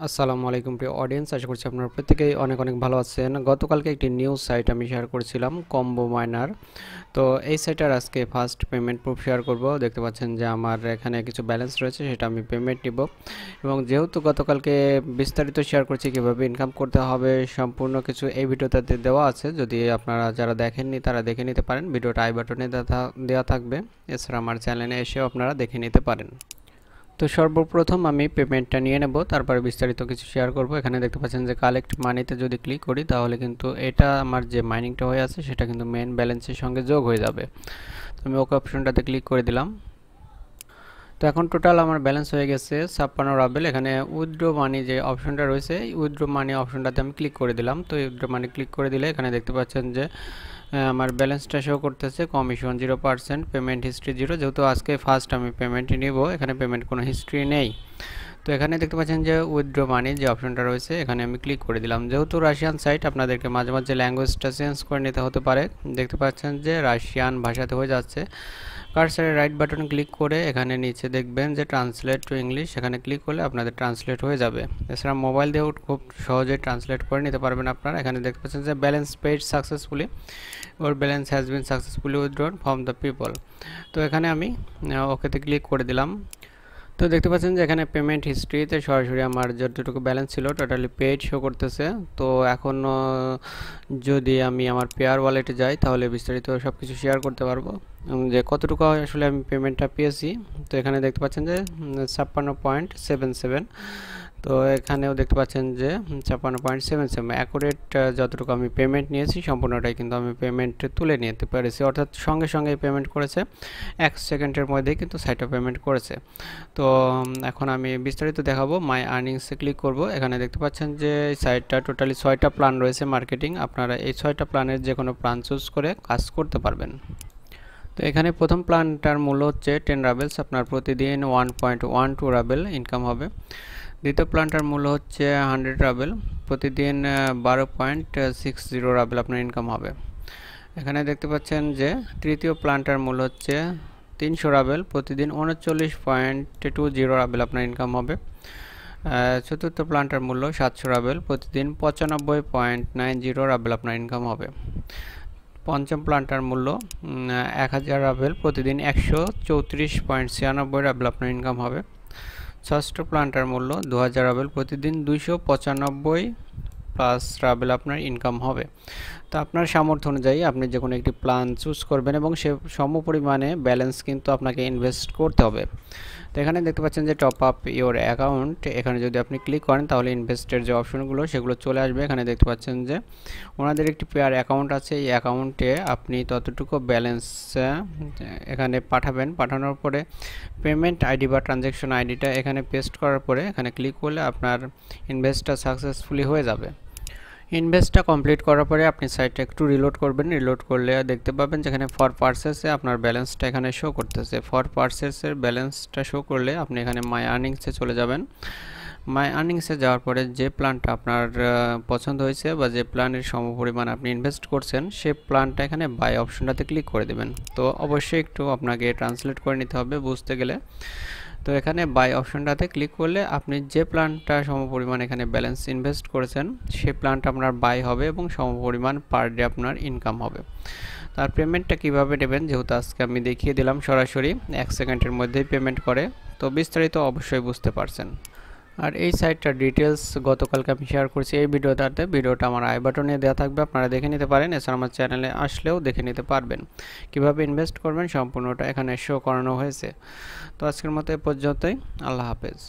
আসসালামু আলাইকুম প্রিয় অডিয়েন্স, আশা করছি আপনারা প্রত্যেকেই অনেক অনেক ভালো আছেন। গতকালকে একটি নিউজ সাইট আমি শেয়ার করেছিলাম, কম্বো মাইনার। তো এই সাইটার আজকে ফার্স্ট পেমেন্ট প্রুফ শেয়ার করব। দেখতে পাচ্ছেন যে আমার এখানে কিছু ব্যালেন্স রয়েছে, সেটা আমি পেমেন্ট নিব। এবং যেহেতু গতকালকে বিস্তারিত শেয়ার করছি কীভাবে ইনকাম করতে হবে, সম্পূর্ণ কিছু এই ভিডিওটাতে দেওয়া আছে। যদি আপনারা যারা দেখেননি তারা দেখে নিতে পারেন, ভিডিওটা আই বাটনে দেওয়া থাকবে। এছাড়া আমার চ্যানেলে এসেও আপনারা দেখে নিতে পারেন। তো সর্বপ্রথম আমি পেমেন্টটা নিয়ে নেব, তারপরে বিস্তারিত কিছু শেয়ার করব। এখানে দেখতে পাচ্ছেন যে কালেক্ট মানিতে যদি ক্লিক করি তাহলে কিন্তু এটা আমার যে মাইনিংটা হয়ে আছে সেটা কিন্তু মেন ব্যালেন্সের সঙ্গে যোগ হয়ে যাবে। তো আমি ওকে অপশনটাতে ক্লিক করে দিলাম। তো এখন টোটাল আমার ব্যালেন্স হয়ে গেছে 56 রাবেল। এখানে উইথড্র মানি যে অপশনটা রয়েছে, উইথড্র মানি অপশনটাতে আমি ক্লিক করে দিলাম। তো উইথড্র মানি ক্লিক করে দিলে এখানে দেখতে পাচ্ছেন যে আমার ব্যালেন্সটা শো করতেছে, কমিশন 0%, পেমেন্ট হিস্ট্রি 0। যেহেতু আজকে ফার্স্ট আমি পেমেন্ট নিব, এখানে পেমেন্ট কোনো হিস্ট্রি নেই। তো এখানে দেখতে পাচ্ছেন যে উইথড্র মানি যে অপশনটা রয়েছে, এখানে আমি ক্লিক করে দিলাম। যেহেতু রাশিয়ান সাইট, আপনাদেরকে মাঝে মাঝে ল্যাঙ্গুয়েজটা চেঞ্জ করে নিতে হতে পারে। দেখতে পাচ্ছেন যে রাশিয়ান ভাষাতে হয়ে যাচ্ছে। কার্সারের রাইট বাটন ক্লিক করে এখানে নিচে দেখবেন যে ট্রান্সলেট টু ইংলিশ, এখানে ক্লিক করলে আপনাদের ট্রান্সলেট হয়ে যাবে। এছাড়া মোবাইল দিয়েও খুব সহজে ট্রান্সলেট করে নিতে পারবেন আপনারা। এখানে দেখতে পাচ্ছেন যে ব্যালেন্স পেড সাকসেসফুলি, ওর balance has been successfully withdrawn from the people. তো এখানে আমি ওকেতে ক্লিক করে দিলাম। তো দেখতে পাচ্ছেন যে এখানে পেমেন্ট হিস্ট্রিতে সরাসরি আমার যতটুকু ব্যালেন্স ছিল টোটালি পেড শো করতেছে। তো এখন যদি আমি আমার পেয়ার ওয়ালেটে যাই তাহলে বিস্তারিত সব কিছু শেয়ার করতে পারবো যে কতটুকু আসলে আমি পেমেন্টটা পেয়েছি। তো এখানে দেখতে পাচ্ছেন যে 56.77। তো এখানেও দেখতে পাচ্ছেন যে 56.77 অ্যাকুরেট যতটুকু আমি পেমেন্ট নিয়েছি সম্পূর্ণটাই কিন্তু আমি পেমেন্ট তুলে নিতে পেরেছি, অর্থাৎ সঙ্গে সঙ্গে পেমেন্ট করেছে, 1 সেকেন্ডের মধ্যেই কিন্তু সাইটটা পেমেন্ট করেছে। তো এখন আমি বিস্তারিত দেখাবো। মাই আর্নিংসে ক্লিক করব। এখানে দেখতে পাচ্ছেন যে সাইটটা টোটালি 6টা প্ল্যান রয়েছে মার্কেটিং। আপনারা এই 6টা প্ল্যানের যে কোনো প্ল্যান চুজ করে কাজ করতে পারবেন। তো এখানে প্রথম প্ল্যানটার মূল্য হচ্ছে 10 রাবেলস, আপনার প্রতিদিন 1.12 রাবেল ইনকাম হবে। দ্বিতীয় প্ল্যানটার মূল্য হচ্ছে 100 রাবেল, প্রতিদিন 12.60 রাবেল আপনার ইনকাম হবে। এখানে দেখতে পাচ্ছেন যে তৃতীয় প্ল্যানটার মূল্য হচ্ছে 300 রাবেল, প্রতিদিন 39.20 রাবেল আপনার ইনকাম হবে। চতুর্থ প্ল্যানটার মূল্য 700 রাবেল, প্রতিদিন 95.90 রাবেল আপনার ইনকাম হবে। পঞ্চম প্ল্যানটার মূল্য 1000 রাবেল, প্রতিদিন 134.96 রাবেল আপনার ইনকাম হবে। ষষ্ঠ প্ল্যানটার মূল্য 2000 রাবেল, প্রতিদিন 295 প্লাস রাবেল আপনার ইনকাম হবে। তো আপনার সামর্থ্য অনুযায়ী আপনি যে কোনো একটি প্ল্যান চুজ করবেন এবং সে সমপরিমাণে ব্যালেন্স কিন্তু আপনাকে ইনভেস্ট করতে হবে। তো এখানে দেখতে পাচ্ছেন যে টপ আপ ইওর অ্যাকাউন্ট, এখানে যদি আপনি ক্লিক করেন তাহলে ইনভেস্টের যে অপশনগুলো সেগুলো চলে আসবে। এখানে দেখতে পাচ্ছেন যে ওনাদের একটি পেয়ার অ্যাকাউন্ট আছে, এই অ্যাকাউন্টে আপনি ততটুকু ব্যালেন্স এখানে পাঠাবেন। পাঠানোর পরে পেমেন্ট আইডি বা ট্রানজ্যাকশন আইডিটা এখানে পেস্ট করার পরে এখানে ক্লিক করলে আপনার ইনভেস্টটা সাকসেসফুলি হয়ে যাবে। ইনভেস্টটা কমপ্লিট করার পরে আপনি সাইটটা একটু রিলোড করবেন। রিলোড করলে দেখতে পাবেন যেখানে ফর পারচেসে আপনার ব্যালেন্সটা এখানে শো করতেছে। ফর পারচেসের ব্যালেন্সটা শো করলে আপনি এখানে মাই আর্নিংসে চলে যাবেন। মাই আর্নিংসে যাওয়ার পরে যে প্ল্যানটা আপনার পছন্দ হয়েছে বা যে প্ল্যানের সমপরিমাণ আপনি ইনভেস্ট করছেন সেই প্ল্যানটা এখানে বাই অপশনটাতে ক্লিক করে দেবেন। তো অবশ্যই একটু আপনাকে ট্রান্সলেট করে নিতে হবে বুঝতে গেলে। তো এখানে বাই অপশনটাতে ক্লিক করলে আপনি যে প্ল্যানটা সমপরিমাণ এখানে ব্যালেন্স ইনভেস্ট করেছেন সেই প্ল্যানটা আপনার বাই হবে এবং সমপরিমাণ পার ডে আপনার ইনকাম হবে। তার পেমেন্টটা কিভাবে নেবেন, যেহেতু আজকে আমি দেখিয়ে দিলাম সরাসরি 1 সেকেন্ডের মধ্যেই পেমেন্ট করে, তো বিস্তারিত অবশ্যই বুঝতে পারছেন। আর এই সাইটটার ডিটেলস গতকালকে আমি শেয়ার করছি এই ভিডিওটাতে। ভিডিওটা আমার আই বাটনে দেওয়া থাকবে, আপনারা দেখে নিতে পারেন। এছাড়া আমার চ্যানেলে আসলেও দেখে নিতে পারবেন। কিভাবে ইনভেস্ট করবেন সম্পূর্ণটা এখানে শো করানো হয়েছে। তো আজকের মতো এ পর্যন্তই। আল্লাহ হাফেজ।